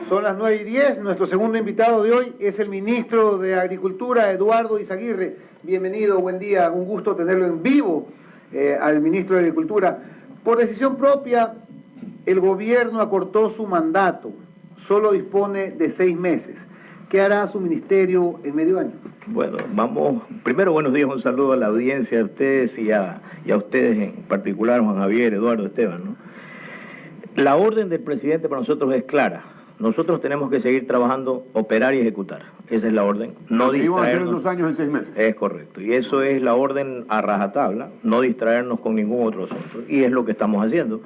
Son las 9:10. Nuestro segundo invitado de hoy es el ministro de Agricultura, Eduardo Izaguirre. Bienvenido, buen día, un gusto tenerlo en vivo al ministro de Agricultura. Por decisión propia, el gobierno acortó su mandato, solo dispone de 6 meses. ¿Qué hará su ministerio en medio año? Bueno, vamos, primero buenos días, un saludo a la audiencia, a ustedes y a ustedes en particular, Juan Javier, Eduardo, Esteban, ¿no? La orden del presidente para nosotros es clara. Nosotros tenemos que seguir trabajando, operar y ejecutar. Esa es la orden. No distraernos. Íbamos a hacer en 2 años, en 6 meses. Es correcto. Y eso es la orden a rajatabla, no distraernos con ningún otro asunto. Y es lo que estamos haciendo.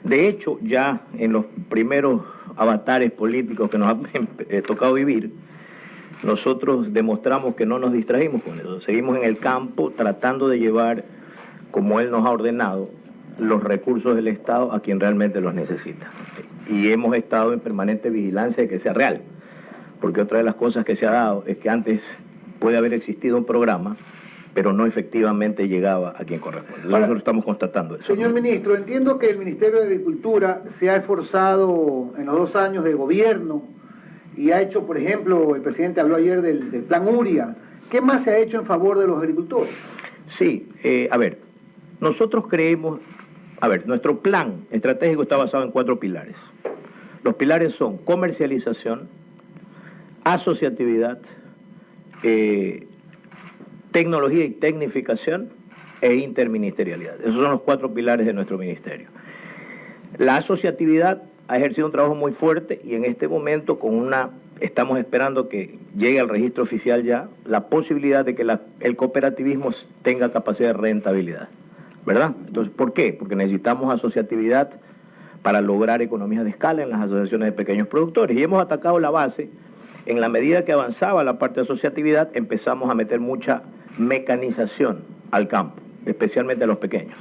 De hecho, ya en los primeros avatares políticos que nos ha tocado vivir, nosotros demostramos que no nos distrajimos con eso. Seguimos en el campo tratando de llevar, como él nos ha ordenado, los recursos del Estado a quien realmente los necesita. Y hemos estado en permanente vigilancia de que sea real. Porque otra de las cosas que se ha dado es que antes puede haber existido un programa, pero no efectivamente llegaba a quien corresponde. Nosotros estamos constatando eso. Señor ministro, entiendo que el Ministerio de Agricultura se ha esforzado en los 2 años de gobierno y ha hecho, por ejemplo, el presidente habló ayer del plan URIA. ¿Qué más se ha hecho en favor de los agricultores? Sí, nosotros creemos, nuestro plan estratégico está basado en 4 pilares. Los pilares son comercialización, asociatividad, tecnología y tecnificación e interministerialidad. Esos son los 4 pilares de nuestro ministerio. La asociatividad ha ejercido un trabajo muy fuerte y en este momento estamos esperando que llegue al registro oficial ya la posibilidad de que el cooperativismo tenga capacidad de rentabilidad, ¿verdad? Entonces, ¿por qué? Porque necesitamos asociatividad para lograr economías de escala en las asociaciones de pequeños productores y hemos atacado la base. En la medida que avanzaba la parte de asociatividad, empezamos a meter mucha mecanización al campo, especialmente a los pequeños,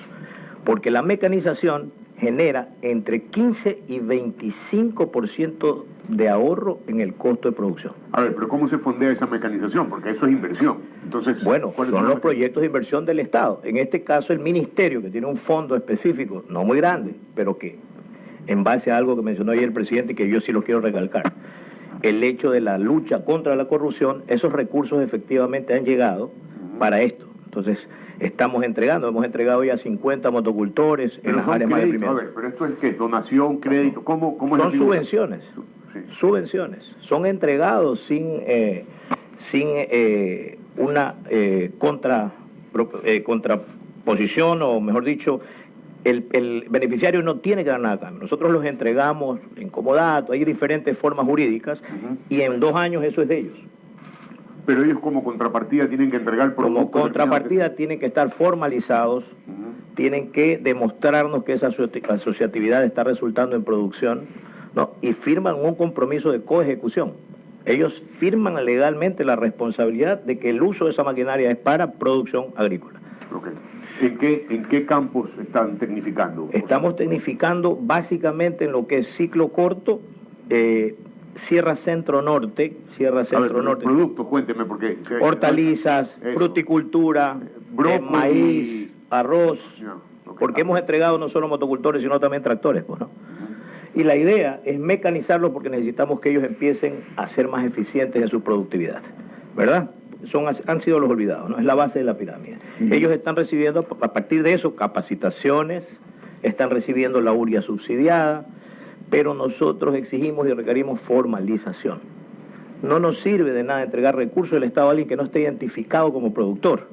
porque la mecanización genera entre 15 y 25% de ahorro en el costo de producción. A ver, pero ¿cómo se fondea esa mecanización? Porque eso es inversión. Entonces, bueno, son los proyectos de inversión del Estado. En este caso, el Ministerio, que tiene un fondo específico, no muy grande, pero que en base a algo que mencionó ayer el presidente, y que yo sí lo quiero recalcar, el hecho de la lucha contra la corrupción, esos recursos efectivamente han llegado para esto. Entonces, hemos entregado ya 50 motocultores en las áreas más deprimidas. A ver, pero esto es ¿qué? ¿Donación, crédito? ¿Cómo son subvenciones? Sí. Subvenciones. Son entregados sin una contraposición, o mejor dicho, el beneficiario no tiene que dar nada a cambio. Nosotros los entregamos en comodato, hay diferentes formas jurídicas, y en 2 años eso es de ellos. Pero ellos como contrapartida tienen que entregar productos. Como contrapartida tienen que estar formalizados, tienen que demostrarnos que esa asociatividad está resultando en producción, ¿no? Y firman un compromiso de coejecución. Ellos firman legalmente la responsabilidad de que el uso de esa maquinaria es para producción agrícola. Okay. ¿En qué campos están tecnificando? Estamos tecnificando básicamente en lo que es ciclo corto, Sierra Centro Norte. Productos, cuénteme, porque... hortalizas, fruticultura, maíz, arroz, porque hemos entregado no solo motocultores, sino también tractores, pues, ¿no? Y la idea es mecanizarlos porque necesitamos que ellos empiecen a ser más eficientes en su productividad, ¿verdad? Han sido los olvidados, ¿no? Es la base de la pirámide. Ellos están recibiendo, a partir de eso, capacitaciones, están recibiendo la URIA subsidiada, pero nosotros exigimos y requerimos formalización. No nos sirve de nada entregar recursos del Estado a alguien que no esté identificado como productor,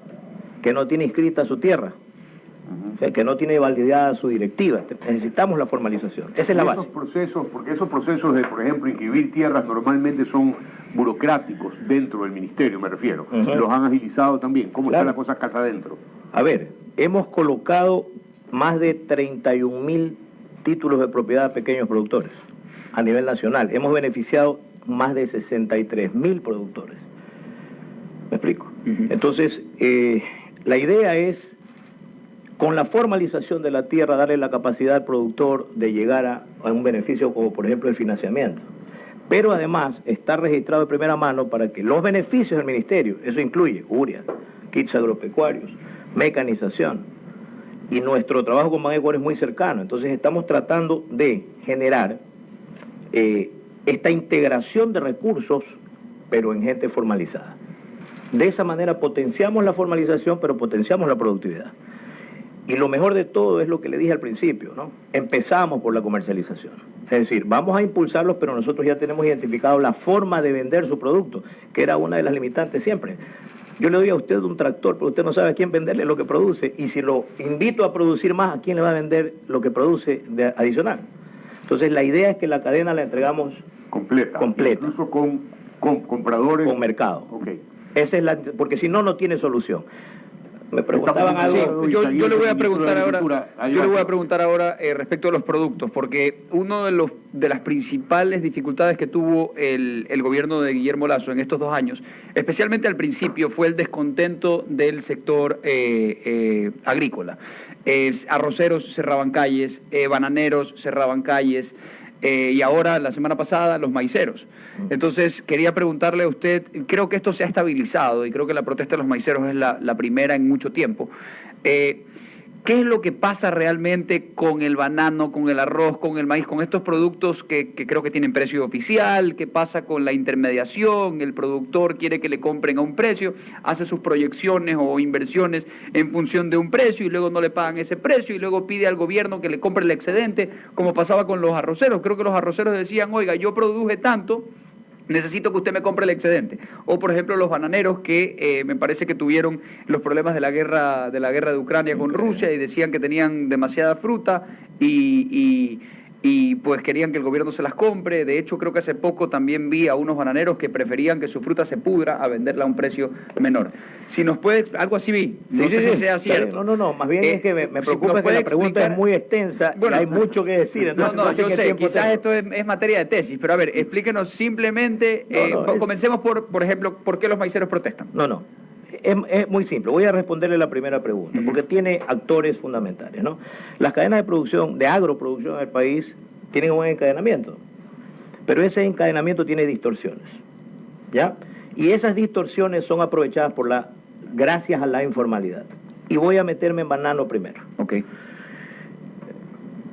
que no tiene inscrita su tierra, o sea, que no tiene validada su directiva. Necesitamos la formalización. Esa es la base. Porque esos procesos de, por ejemplo, inscribir tierras normalmente son burocráticos dentro del ministerio, me refiero. Los han agilizado también. ¿Cómo está la cosa casa adentro? A ver, hemos colocado más de 31.000 títulos de propiedad a pequeños productores a nivel nacional. Hemos beneficiado más de 63.000 productores. ¿Me explico? Entonces, la idea es, con la formalización de la tierra, darle la capacidad al productor de llegar a un beneficio como, por ejemplo, el financiamiento. Pero además está registrado de primera mano para que los beneficios del ministerio, eso incluye URIA, kits agropecuarios, mecanización, y nuestro trabajo con Banecuar es muy cercano. Entonces estamos tratando de generar esta integración de recursos, pero en gente formalizada. De esa manera potenciamos la formalización, pero potenciamos la productividad. Y lo mejor de todo es lo que le dije al principio, ¿no? Empezamos por la comercialización. Es decir, vamos a impulsarlos, pero nosotros ya tenemos identificado la forma de vender su producto, que era una de las limitantes siempre. Yo le doy a usted un tractor, pero usted no sabe a quién venderle lo que produce. Y si lo invito a producir más, ¿a quién le va a vender lo que produce de adicional? Entonces, la idea es que la cadena la entregamos completa. Incluso con compradores. Con mercado. Okay. Esa es porque si no, no tiene solución. Me preguntaban algo. Sí, yo le voy a preguntar ahora, respecto a los productos, porque uno de las principales dificultades que tuvo el gobierno de Guillermo Lasso en estos 2 años, especialmente al principio, fue el descontento del sector agrícola. Arroceros cerraban calles, bananeros cerraban calles, y ahora, la semana pasada, los maiceros. Entonces, quería preguntarle a usted, creo que esto se ha estabilizado y creo que la protesta de los maiceros es la primera en mucho tiempo. ¿Qué es lo que pasa realmente con el banano, con el arroz, con el maíz, con estos productos que creo que tienen precio oficial? ¿Qué pasa con la intermediación? El productor quiere que le compren a un precio, hace sus proyecciones o inversiones en función de un precio y luego no le pagan ese precio y luego pide al gobierno que le compre el excedente, como pasaba con los arroceros. Creo que los arroceros decían, oiga, yo produje tanto, necesito que usted me compre el excedente. O, por ejemplo, los bananeros que me parece que tuvieron los problemas de la guerra de Ucrania con Rusia y decían que tenían demasiada fruta y pues querían que el gobierno se las compre. De hecho, creo que hace poco también vi a unos bananeros que preferían que su fruta se pudra a venderla a un precio menor. Si nos puede, algo así vi, no sé si sea cierto. No, más bien es que me preocupa que la pregunta es muy extensa, bueno, y hay mucho que decir. Entonces yo sé, quizás esto es materia de tesis, pero a ver, explíquenos simplemente, comencemos por ejemplo, ¿por qué los maiceros protestan? Es muy simple. Voy a responderle la primera pregunta, porque tiene actores fundamentales, ¿no? Las cadenas de producción, de agroproducción en el país, tienen un encadenamiento, pero ese encadenamiento tiene distorsiones, ¿ya? Y esas distorsiones son aprovechadas gracias a la informalidad. Y voy a meterme en banano primero. Okay.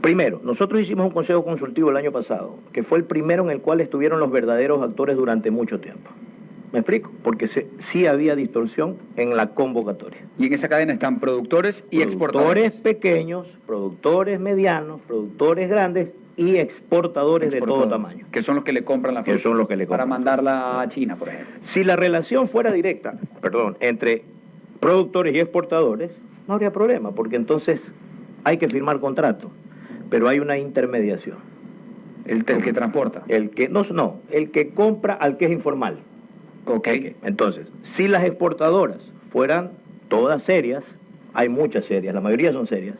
Primero, nosotros hicimos un consejo consultivo el año pasado, que fue el primero en el cual estuvieron los verdaderos actores durante mucho tiempo. ¿Me explico? Porque sí había distorsión en la convocatoria. Y en esa cadena están productores y exportadores. Productores pequeños, productores medianos, productores grandes y exportadores de todo tamaño. Que son los que le compran la fruta. Que son los que le compran. Para mandarla a China, por ejemplo. Si la relación fuera directa, entre productores y exportadores, no habría problema, porque entonces hay que firmar contrato, pero hay una intermediación. El que transporta. El que compra al que es informal. Okay. Entonces, si las exportadoras fueran todas serias, hay muchas serias, la mayoría son serias,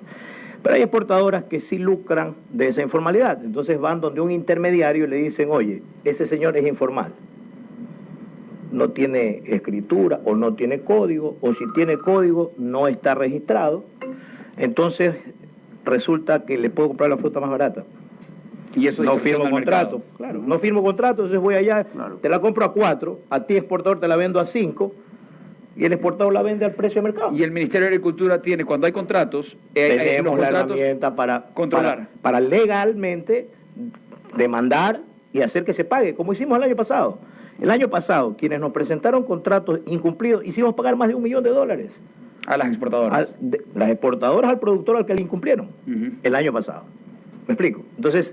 pero hay exportadoras que sí lucran de esa informalidad. Entonces van donde un intermediario y le dicen, oye, ese señor es informal, no tiene escritura o no tiene código, o si tiene código no está registrado, entonces resulta que le puedo comprar la fruta más barata. Y eso no firmo contrato, claro, no firmo contrato, entonces voy allá, te la compro a 4, a ti exportador te la vendo a 5 y el exportador la vende al precio de mercado. Y el Ministerio de Agricultura tiene, cuando hay contratos, tenemos la herramienta para controlar, para legalmente demandar y hacer que se pague, como hicimos el año pasado. El año pasado, quienes nos presentaron contratos incumplidos, hicimos pagar más de $1 millón. A las exportadoras. Las exportadoras al productor al que le incumplieron el año pasado. ¿Me explico? Entonces,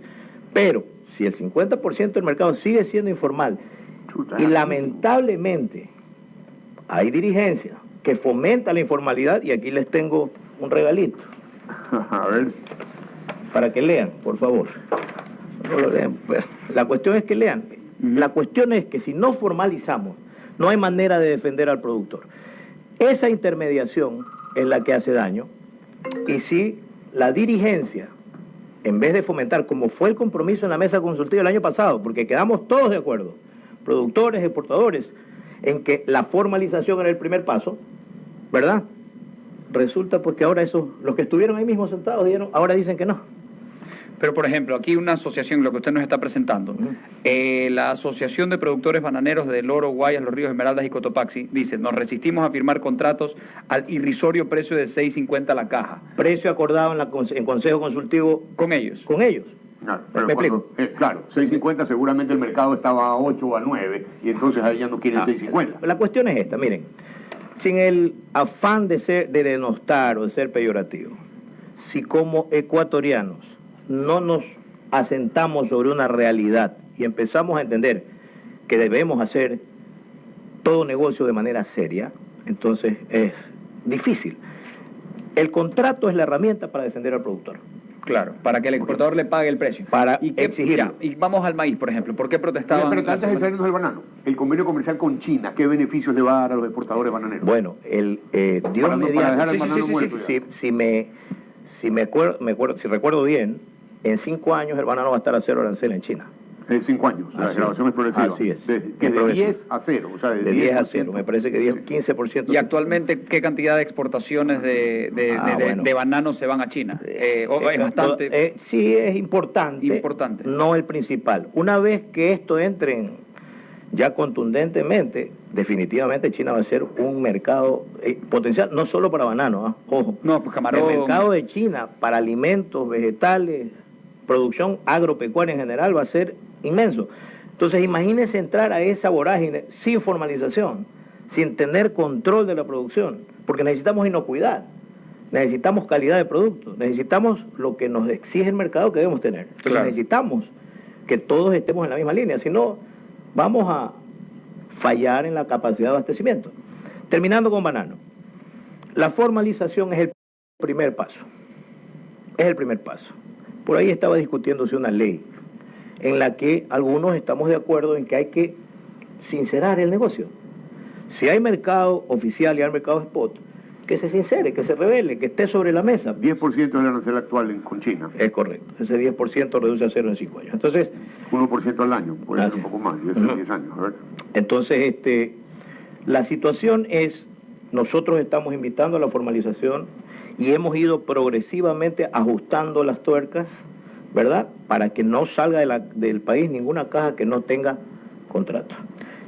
pero si el 50% del mercado sigue siendo informal y lamentablemente hay dirigencia que fomenta la informalidad, y aquí les tengo un regalito. A ver. Para que lean, por favor. No lo lean. La cuestión es que lean. La cuestión es que si no formalizamos, no hay manera de defender al productor. Esa intermediación es la que hace daño, y si la dirigencia, en vez de fomentar, como fue el compromiso en la mesa consultiva el año pasado, porque quedamos todos de acuerdo, productores, exportadores, en que la formalización era el primer paso, ¿verdad? Resulta porque ahora los que estuvieron ahí mismo sentados ahora dicen que no. Pero, por ejemplo, aquí una asociación, lo que usted nos está presentando, la Asociación de Productores Bananeros del Oro, Guayas, Los Ríos, Esmeraldas y Cotopaxi, dice, nos resistimos a firmar contratos al irrisorio precio de $6.50 la caja. Precio acordado en Consejo Consultivo. Con ellos. Con ellos. Claro, pero ¿Me explico? Claro, 6.50 seguramente el mercado estaba a 8 o a 9 y entonces ahí ya no quieren 6.50. La cuestión es esta, miren, sin el afán de denostar o de ser peyorativo, si como ecuatorianos no nos asentamos sobre una realidad y empezamos a entender que debemos hacer todo negocio de manera seria, entonces es difícil. El contrato es la herramienta para defender al productor. Claro, para que el exportador le pague el precio. Para exigirlo. Y vamos al maíz, por ejemplo. ¿Por qué protestaban? Pero antes de salirnos del banano, el convenio comercial con China, ¿qué beneficios le va a dar a los exportadores bananeros? Bueno, Dios mediante, si recuerdo bien, en 5 años el banano va a estar a 0 arancel en China. En 5 años, la desgravación es progresiva. Así es. De 10 a 0. O sea, de 10 a 0, me parece que 15%. ¿Y actualmente qué cantidad de exportaciones de bananos se van a China? ¿Es bastante? Sí, es importante. No el principal. Una vez que esto entre ya contundentemente, definitivamente China va a ser un mercado potencial, no solo para bananos, ojo. No, pues camarón. El mercado de China para alimentos, vegetales, producción agropecuaria en general va a ser inmenso. Entonces imagínense entrar a esa vorágine sin formalización, sin tener control de la producción, porque necesitamos inocuidad, necesitamos calidad de productos, necesitamos lo que nos exige el mercado que debemos tener. Entonces claro, necesitamos que todos estemos en la misma línea, si no vamos a fallar en la capacidad de abastecimiento. Terminando con banano, la formalización es el primer paso, es el primer paso. Por ahí estaba discutiéndose una ley en la que algunos estamos de acuerdo en que hay que sincerar el negocio. Si hay mercado oficial y hay mercado spot, que se sincere, que se revele, que esté sobre la mesa. 10% es el arancel actual con China. Es correcto. Ese 10% reduce a 0 en 5 años. Entonces, 1% al año, puede ser un poco más, y eso en 10 años. A ver. Entonces, la situación es, nosotros estamos invitando a la formalización y hemos ido progresivamente ajustando las tuercas, ¿verdad? Para que no salga del país ninguna caja que no tenga contrato.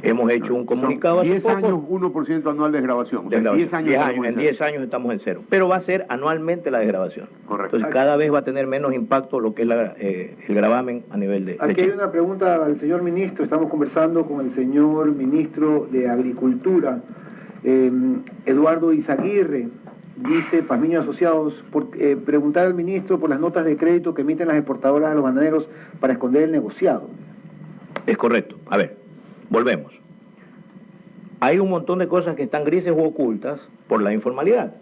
Hemos hecho un comunicado hace 10 años, 1% anual de desgravación. O sea, 10 años, en 10 años estamos en 0. Pero va a ser anualmente la desgravación. Correcto. Entonces cada vez va a tener menos impacto lo que es el gravamen a nivel de Aquí hay una pregunta al señor ministro. Estamos conversando con el señor ministro de Agricultura, Eduardo Izaguirre. Dice Pazmiño Asociados, preguntar al ministro por las notas de crédito que emiten las exportadoras a los bananeros para esconder el negociado. Es correcto. A ver, volvemos. Hay un montón de cosas que están grises u ocultas por la informalidad.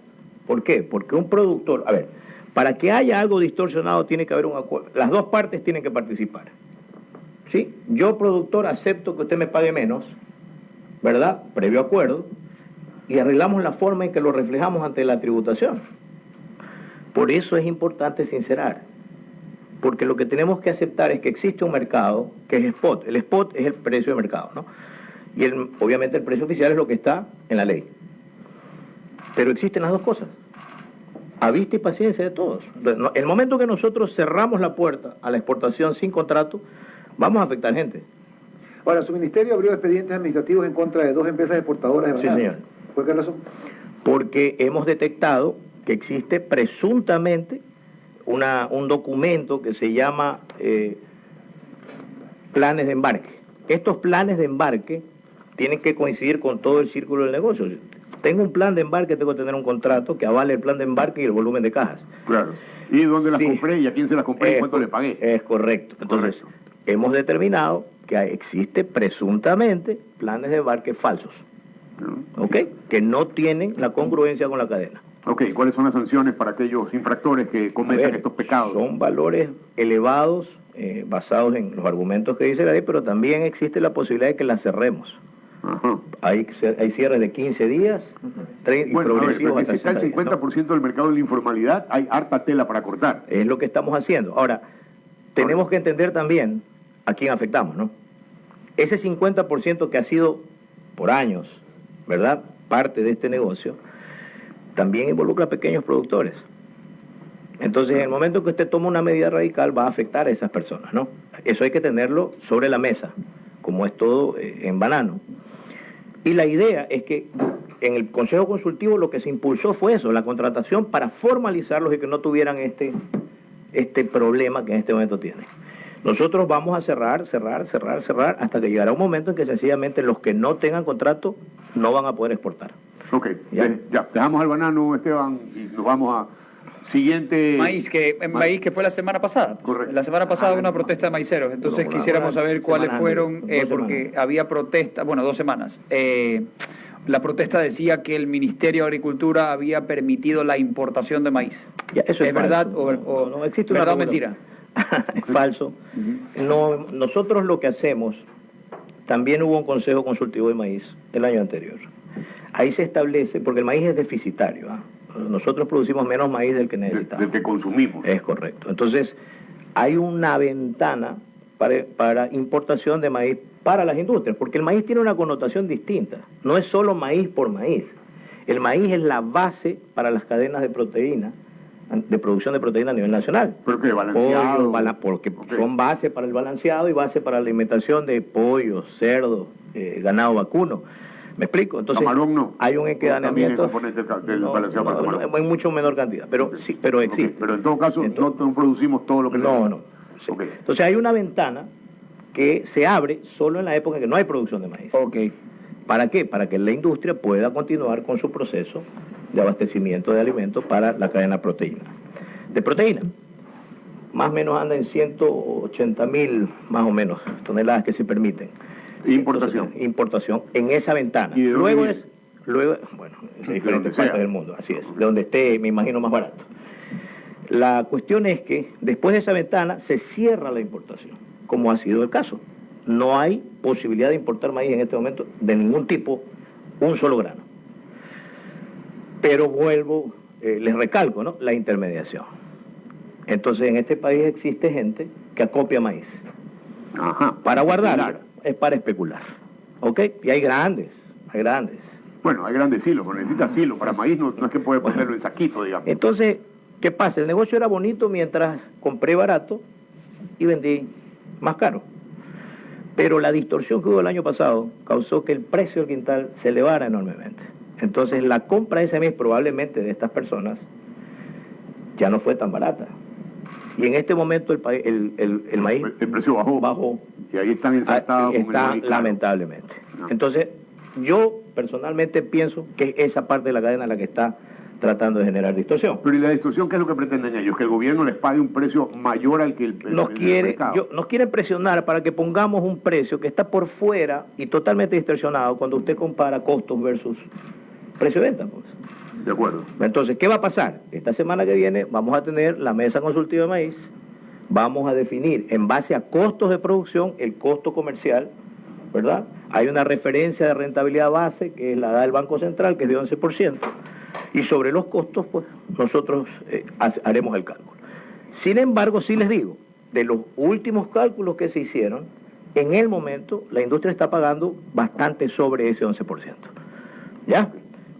¿Por qué? Porque un productor, a ver, para que haya algo distorsionado tiene que haber un acuerdo. Las dos partes tienen que participar. ¿Sí? Yo, productor, acepto que usted me pague menos, ¿verdad? Previo acuerdo. Y arreglamos la forma en que lo reflejamos ante la tributación. Por eso es importante sincerar, porque lo que tenemos que aceptar es que existe un mercado que es spot. El spot es el precio de mercado, ¿no? Y obviamente el precio oficial es lo que está en la ley. Pero existen las dos cosas, a vista y paciencia de todos. El momento que nosotros cerramos la puerta a la exportación sin contrato, vamos a afectar gente. Ahora, su ministerio abrió expedientes administrativos en contra de 2 empresas exportadoras de banano. Sí, señor. ¿Por qué razón? Porque hemos detectado que existe presuntamente un documento que se llama planes de embarque. Estos planes de embarque tienen que coincidir con todo el círculo del negocio. Tengo un plan de embarque, tengo que tener un contrato que avale el plan de embarque y el volumen de cajas. Claro. ¿Y dónde las compré y a quién se las compré y cuánto le pagué? Es correcto. Entonces, hemos determinado que existe presuntamente planes de embarque falsos. ¿Ok? Que no tienen la congruencia con la cadena. Ok, ¿cuáles son las sanciones para aquellos infractores que cometen estos pecados? Son valores elevados, basados en los argumentos que dice la ley, pero también existe la posibilidad de que las cerremos. Ajá. Hay cierres de 15 días, 30 bueno, y progresivos hasta 60 días. Si está el 50% del mercado de la informalidad, hay harta tela para cortar. Es lo que estamos haciendo. Ahora, tenemos que entender también a quién afectamos, ¿no? Ese 50% que ha sido por años, ¿verdad?, parte de este negocio, también involucra a pequeños productores. Entonces, en el momento que usted toma una medida radical, va a afectar a esas personas, ¿no? Eso hay que tenerlo sobre la mesa, como es todo en banano. Y la idea es que en el Consejo Consultivo lo que se impulsó fue eso, la contratación para formalizarlos y que no tuvieran este problema que en este momento tiene. Nosotros vamos a cerrar, hasta que llegará un momento en que sencillamente los que no tengan contrato no van a poder exportar. Ok, ya dejamos al banano, Esteban, y nos vamos a siguiente... Maíz que fue la semana pasada. Correcto. La semana pasada hubo una protesta de maiceros, entonces quisiéramos saber cuáles fueron, porque había protesta, 2 semanas. La protesta decía que el Ministerio de Agricultura había permitido la importación de maíz. Ya, eso es verdad falso. No existe una verdad o regulación. mentira? Es falso. No, nosotros lo que hacemos, también hubo un consejo consultivo de maíz el año anterior. Ahí se establece, porque el maíz es deficitario, nosotros producimos menos maíz del que necesitamos. Del que consumimos. Es correcto. Entonces, hay una ventana para importación de maíz para las industrias, porque el maíz tiene una connotación distinta. No es solo maíz por maíz. El maíz es la base para las cadenas de proteína, de producción de proteína a nivel nacional. ¿Pero qué? ¿Balanceado? Porque son base para el balanceado y base para la alimentación de pollo, cerdo, ganado vacuno. ¿Me explico? Entonces, camarón no. Hay un encadenamiento. También es componente del balanceado para camarón. En mucho menor cantidad, pero sí, pero existe. Pero en todo caso, no producimos todo lo que necesitamos. No. Sí. Entonces hay una ventana que se abre solo en la época en que no hay producción de maíz. ¿Para qué? Para que la industria pueda continuar con su proceso de abastecimiento de alimentos para la cadena de proteína. Más o menos anda en 180.000, más o menos, toneladas que se permiten. Importación en esa ventana. Luego, de diferentes partes del mundo, así es, de donde esté, me imagino, más barato. La cuestión es que después de esa ventana se cierra la importación, como ha sido el caso. No hay posibilidad de importar maíz en este momento de ningún tipo, un solo grano. Pero vuelvo, les recalco, ¿no?, la intermediación. Entonces en este país existe gente que acopia maíz. Para guardarlo, es para especular. ¿Ok? Y hay grandes. Bueno, hay grandes silos, pero necesita silos. Para maíz no es que puede ponerlo en saquito, digamos. Entonces, ¿qué pasa? El negocio era bonito mientras compré barato y vendí más caro. Pero la distorsión que hubo el año pasado causó que el precio del quintal se elevara enormemente. Entonces, la compra de ese mes probablemente de estas personas ya no fue tan barata. Y en este momento el maíz... El precio bajó. Y ahí están ensartados con el maíz caro. Lamentablemente. Entonces, yo personalmente pienso que es esa parte de la cadena la que está tratando de generar distorsión. Pero ¿y la distorsión qué es lo que pretenden ellos? ¿Que el gobierno les pague un precio mayor al que el mercado? Nos quieren presionar para que pongamos un precio que está por fuera y totalmente distorsionado cuando usted compara costos versus precio de venta, pues. De acuerdo. Entonces, ¿qué va a pasar? Esta semana que viene vamos a tener la mesa consultiva de maíz, vamos a definir en base a costos de producción el costo comercial, ¿verdad? Hay una referencia de rentabilidad base que la da el Banco Central, que es de 11%, y sobre los costos, pues, nosotros haremos el cálculo. Sin embargo, sí les digo, de los últimos cálculos que se hicieron, en el momento la industria está pagando bastante sobre ese 11%. ¿Ya?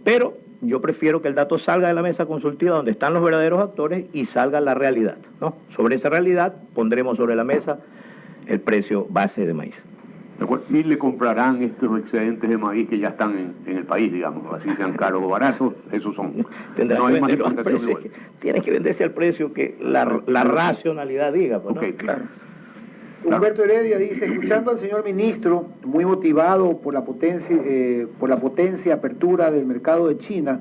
Pero yo prefiero que el dato salga de la mesa consultiva donde están los verdaderos actores y salga la realidad, ¿no? Sobre esa realidad pondremos sobre la mesa el precio base de maíz. Y le comprarán estos excedentes de maíz que ya están en el país, digamos, así sean caros o baratos, esos son. No hay más importación. Tienen que venderse al precio que la racionalidad diga. Pues, ¿no? Ok, claro. Humberto Heredia dice, escuchando al señor ministro, muy motivado por la potencia apertura del mercado de China,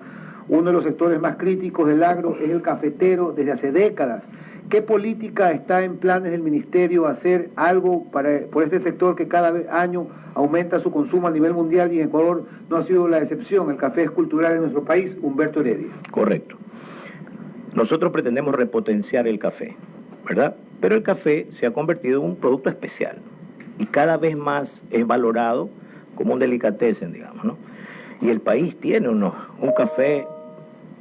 uno de los sectores más críticos del agro es el cafetero desde hace décadas. ¿Qué política está en planes del ministerio hacer algo por este sector que cada año aumenta su consumo a nivel mundial y en Ecuador no ha sido la excepción? El café es cultural en nuestro país. Humberto Heredia. Correcto. Nosotros pretendemos repotenciar el café, ¿verdad? Pero el café se ha convertido en un producto especial y cada vez más es valorado como un delicatessen, digamos, ¿no? Y el país tiene un café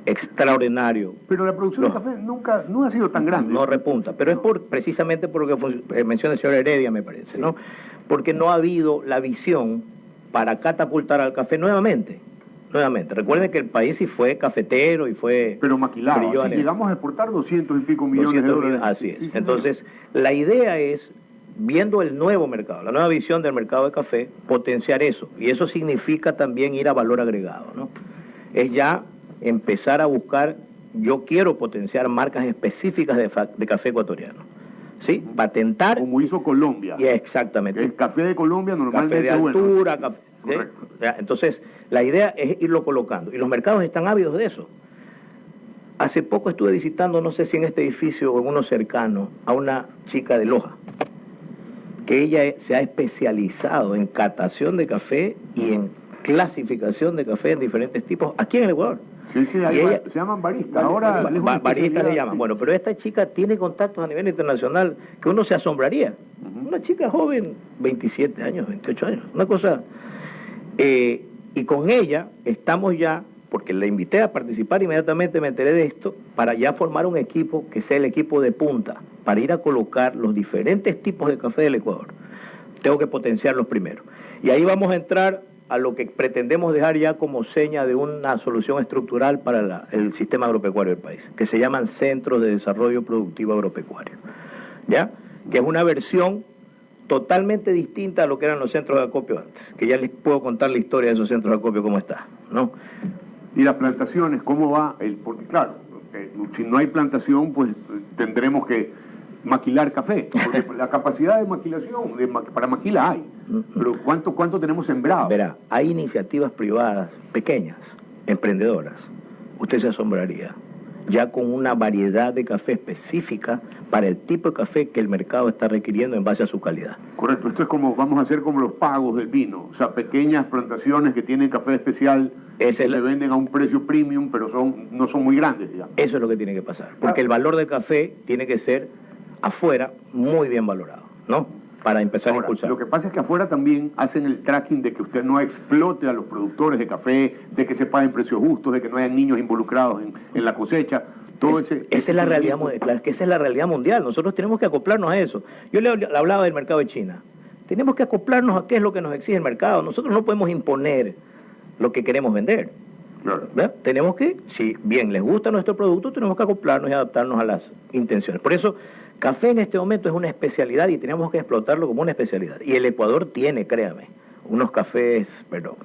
extraordinario. Pero la producción de café no ha sido tan grande. No repunta, pero es precisamente por lo que menciona el señor Heredia, me parece, sí, ¿no? Porque no ha habido la visión para catapultar al café nuevamente. Recuerden que el país sí fue cafetero y fue... Pero maquilado, así llegamos a exportar 200 y pico millones de dólares. Así es. Sí, entonces, la idea es, viendo el nuevo mercado, la nueva visión del mercado de café, potenciar eso. Y eso significa también ir a valor agregado, ¿no? Es ya empezar a buscar yo quiero potenciar marcas específicas de café ecuatoriano. ¿Sí? Patentar. Como hizo Colombia. Exactamente. El café de Colombia normalmente café de altura, bueno. Entonces, la idea es irlo colocando. Y los mercados están ávidos de eso. Hace poco estuve visitando, no sé si en este edificio o en uno cercano, a una chica de Loja, que ella se ha especializado en catación de café y en clasificación de café en diferentes tipos aquí en el Ecuador. Sí, se llaman baristas. Ahora baristas le llaman. Sí. Bueno, pero esta chica tiene contactos a nivel internacional que uno se asombraría. Una chica joven, 27 años, 28 años, una cosa. Y con ella estamos ya, porque la invité a participar, inmediatamente me enteré de esto, para ya formar un equipo que sea el equipo de punta, para ir a colocar los diferentes tipos de café del Ecuador. Tengo que potenciarlos primero. Y ahí vamos a entrar a lo que pretendemos dejar ya como seña de una solución estructural para el sistema agropecuario del país, que se llaman Centros de Desarrollo Productivo Agropecuario, ¿ya? Que es una versión totalmente distinta a lo que eran los centros de acopio antes, que ya les puedo contar la historia de esos centros de acopio, cómo está, ¿no? Y las plantaciones, ¿cómo va? Porque claro, si no hay plantación, pues tendremos que maquilar café, porque la capacidad de maquilación, para maquila hay, pero ¿cuánto tenemos sembrado? Verá, hay iniciativas privadas pequeñas, emprendedoras, usted se asombraría, ya con una variedad de café específica para el tipo de café que el mercado está requiriendo en base a su calidad. Correcto, esto es como, vamos a hacer como los pagos del vino, o sea, pequeñas plantaciones que tienen café especial, que se venden a un precio premium, pero no son muy grandes, digamos. Eso es lo que tiene que pasar, porque el valor del café tiene que ser afuera muy bien valorado, ¿no? Para empezar a impulsar. Lo que pasa es que afuera también hacen el tracking de que usted no explote a los productores de café, de que se paguen precios justos, de que no hayan niños involucrados en la cosecha. Esa es la realidad, claro, que esa es la realidad mundial. Nosotros tenemos que acoplarnos a eso. Yo le hablaba del mercado de China. Tenemos que acoplarnos a qué es lo que nos exige el mercado. Nosotros no podemos imponer lo que queremos vender. Claro. Tenemos que, si bien les gusta nuestro producto, tenemos que acoplarnos y adaptarnos a las intenciones. Por eso, café en este momento es una especialidad y tenemos que explotarlo como una especialidad. Y el Ecuador tiene, créame, unos cafés, pero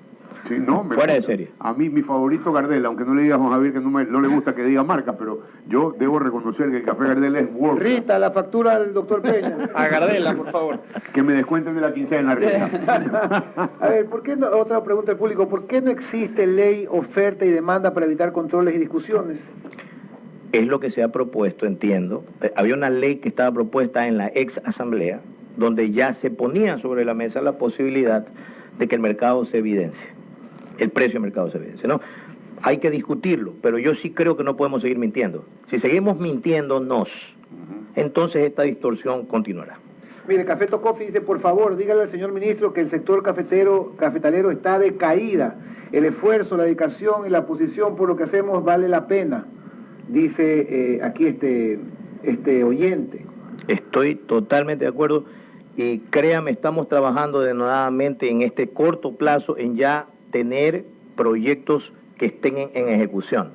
sí, fuera de serie. A mí, mi favorito Gardel, aunque no le digas a Juan Javier que no le gusta que diga marca, pero yo debo reconocer que el café Gardel es world. Rita, la factura del doctor Peña. A Gardela, por favor. Que me descuenten de la quincena, Rita. A ver, ¿por qué no, otra pregunta al público, ¿por qué no existe ley, oferta y demanda para evitar controles y discusiones? Es lo que se ha propuesto, entiendo. Había una ley que estaba propuesta en la ex asamblea, donde ya se ponía sobre la mesa la posibilidad de que el mercado se evidencie, el precio del mercado se evidencie, ¿no? Hay que discutirlo, pero yo sí creo que no podemos seguir mintiendo. Si seguimos mintiéndonos, entonces esta distorsión continuará. Mire, Café Tocofi dice, por favor, dígale al señor ministro que el sector cafetalero está de caída. El esfuerzo, la dedicación y la posición por lo que hacemos vale la pena. Dice aquí este oyente. Estoy totalmente de acuerdo y créame, estamos trabajando denodadamente en este corto plazo en ya tener proyectos que estén en ejecución.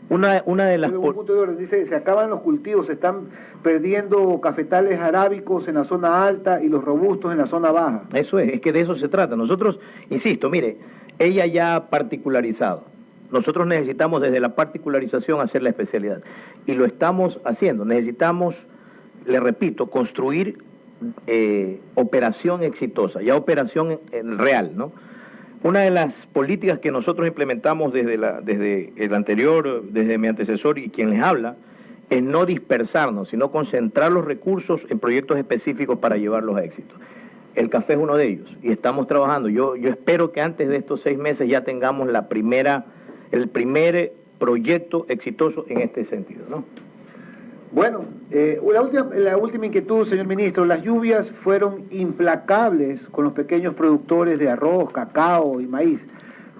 Una de las... Un punto de orden, dice, se acaban los cultivos, se están perdiendo cafetales arábicos en la zona alta y los robustos en la zona baja. Eso es que de eso se trata. Nosotros, insisto, mire, ella ya ha particularizado. Nosotros necesitamos desde la particularización hacer la especialidad. Y lo estamos haciendo. Necesitamos, le repito, construir operación exitosa, ya operación real, ¿no? Una de las políticas que nosotros implementamos desde el anterior, desde mi antecesor y quien les habla, es no dispersarnos, sino concentrar los recursos en proyectos específicos para llevarlos a éxito. El café es uno de ellos y estamos trabajando. Yo espero que antes de estos 6 meses ya tengamos el primer proyecto exitoso en este sentido, ¿no? Bueno, la última inquietud, señor ministro, las lluvias fueron implacables con los pequeños productores de arroz, cacao y maíz,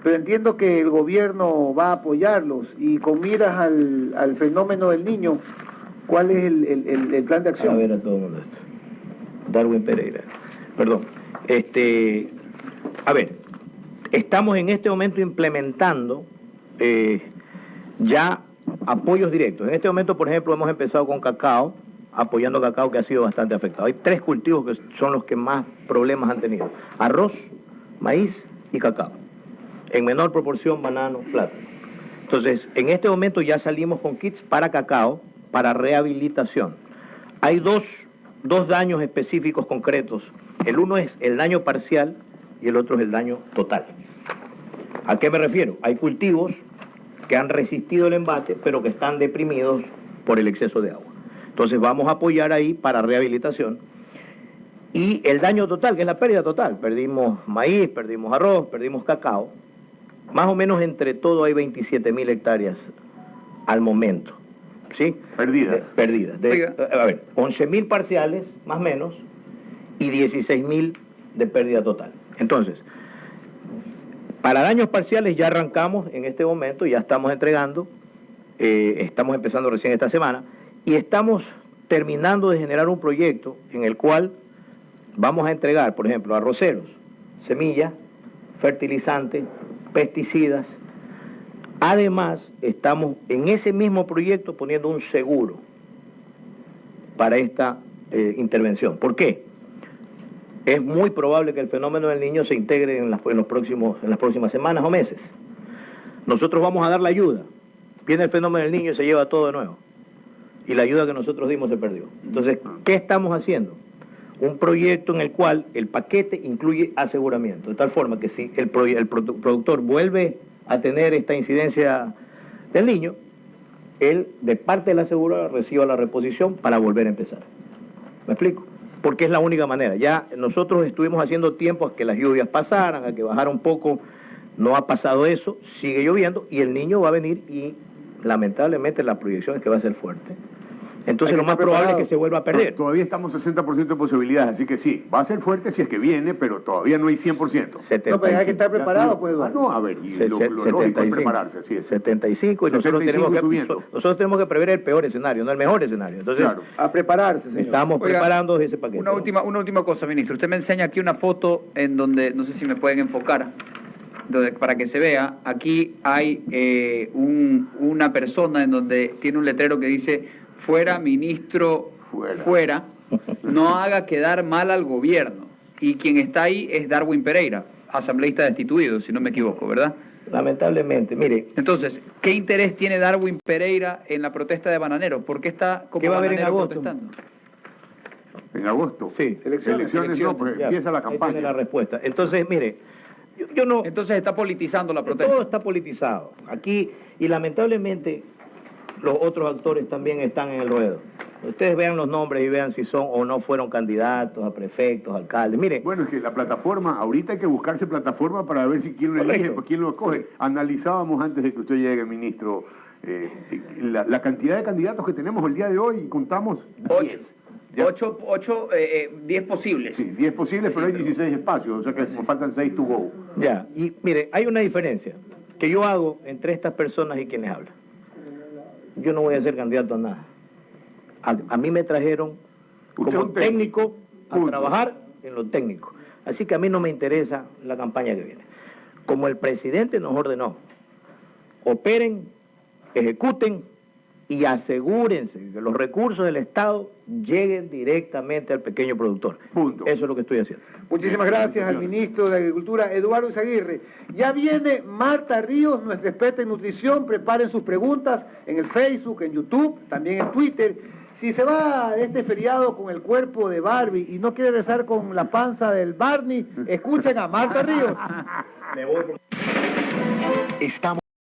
pero entiendo que el gobierno va a apoyarlos y con miras al fenómeno del Niño, ¿cuál es el plan de acción? A ver a todo el mundo esto. Darwin Pereira. Perdón. A ver, estamos en este momento implementando ya apoyos directos. En este momento, por ejemplo, hemos empezado con cacao, apoyando cacao que ha sido bastante afectado. Hay 3 cultivos que son los que más problemas han tenido. Arroz, maíz y cacao. En menor proporción, banano, plátano. Entonces, en este momento ya salimos con kits para cacao, para rehabilitación. Hay dos daños específicos concretos. El uno es el daño parcial y el otro es el daño total. ¿A qué me refiero? Hay cultivos que han resistido el embate, pero que están deprimidos por el exceso de agua. Entonces vamos a apoyar ahí para rehabilitación. Y el daño total, que es la pérdida total. Perdimos maíz, perdimos arroz, perdimos cacao. Más o menos entre todo hay 27.000 hectáreas al momento. ¿Sí? Perdidas. Perdidas. A ver, 11.000 parciales, más o menos, y 16.000 de pérdida total. Entonces, para daños parciales ya arrancamos en este momento, ya estamos entregando, estamos empezando recién esta semana, y estamos terminando de generar un proyecto en el cual vamos a entregar, por ejemplo, arroceros, semillas, fertilizantes, pesticidas. Además, estamos en ese mismo proyecto poniendo un seguro para esta intervención. ¿Por qué? Es muy probable que el fenómeno del Niño se integre en las próximas semanas o meses. Nosotros vamos a dar la ayuda. Viene el fenómeno del Niño y se lleva todo de nuevo. Y la ayuda que nosotros dimos se perdió. Entonces, ¿qué estamos haciendo? Un proyecto en el cual el paquete incluye aseguramiento, de tal forma que si el productor vuelve a tener esta incidencia del Niño, él de parte de la aseguradora reciba la reposición para volver a empezar. ¿Me explico? Porque es la única manera. Ya nosotros estuvimos haciendo tiempo a que las lluvias pasaran, a que bajara un poco, no ha pasado eso, sigue lloviendo y el Niño va a venir y lamentablemente la proyección es que va a ser fuerte. Entonces lo más probable es que se vuelva a perder. Todavía estamos 60% de posibilidades, así que sí, va a ser fuerte si es que viene, pero todavía no hay 100%. 75. No, pero hay que estar preparado, pues, Eduardo. No, a ver, y lo lógico es prepararse, así es. 75 y nosotros tenemos que prever el peor escenario, no el mejor escenario. Entonces, Claro. A prepararse, señor. estamos Oiga, preparando ese paquete. Una última cosa, ministro. Usted me enseña aquí una foto en donde, no sé si me pueden enfocar, para que se vea. Aquí hay una persona en donde tiene un letrero que dice: fuera ministro, fuera, no haga quedar mal al gobierno. Y quien está ahí es Darwin Pereira, asambleísta destituido, si no me equivoco, ¿verdad? Lamentablemente, mire. Entonces, ¿qué interés tiene Darwin Pereira en la protesta de bananeros? ¿Por qué está como ¿Qué va a haber en bananero agosto? protestando? En agosto. Sí. Elecciones no, pues Ya, empieza la ahí campaña. tiene la respuesta. Entonces, mire, yo no... Entonces está politizando la protesta. Todo está politizado. Aquí, y lamentablemente, los otros actores también están en el ruedo. Ustedes vean los nombres y vean si son o no fueron candidatos a prefectos, alcaldes. Mire, Bueno, es que la plataforma, ahorita hay que buscarse plataforma para ver si quién lo elige, Correcto. quién lo escoge. Sí. Analizábamos antes de que usted llegue, ministro, la cantidad de candidatos que tenemos el día de hoy y contamos 10. Ya. 10 posibles. Sí, 10 posibles, pero hay 16 espacios, o sea que nos faltan 6 to go. ya, y mire, hay una diferencia que yo hago entre estas personas y quienes hablan. Yo no voy a ser candidato a nada. A mí me trajeron Usted es como un técnico a Punto. trabajar en lo técnico. Así que a mí no me interesa la campaña que viene. Como el presidente nos ordenó, operen, ejecuten y asegúrense que los recursos del Estado lleguen directamente al pequeño productor. Punto. Eso es lo que estoy haciendo. Muchísimas gracias al ministro de Agricultura, Eduardo Izaguirre. Ya viene Marta Ríos, nuestra experta en nutrición. Preparen sus preguntas en el Facebook, en YouTube, también en Twitter. Si se va este feriado con el cuerpo de Barbie y no quiere rezar con la panza del Barney, escuchen a Marta Ríos. Estamos